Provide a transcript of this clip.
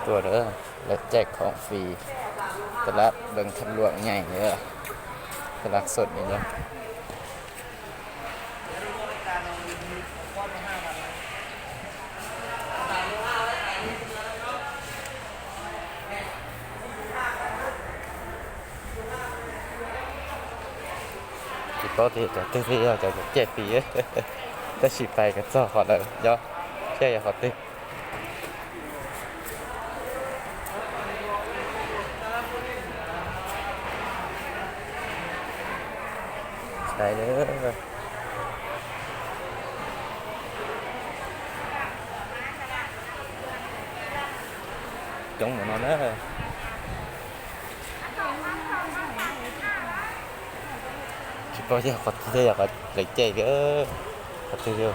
ตัวเด้อและแจกของฟรีตลาดเบิ่งทำหลวงใหญ่เด้อตลาดสดนี่เด้อที่ปกติจะตื้อๆจะ7 ปีถ้าฉีดไปก็เจ้าขอเลยเดี๋ยวแค่อย่าขอตื้อใช่เด้อจงเหมือนนอนเด้อคิดว่าจะขอตื้ออยากขอเลยเจ๊เด้อขอตื้อเด้อ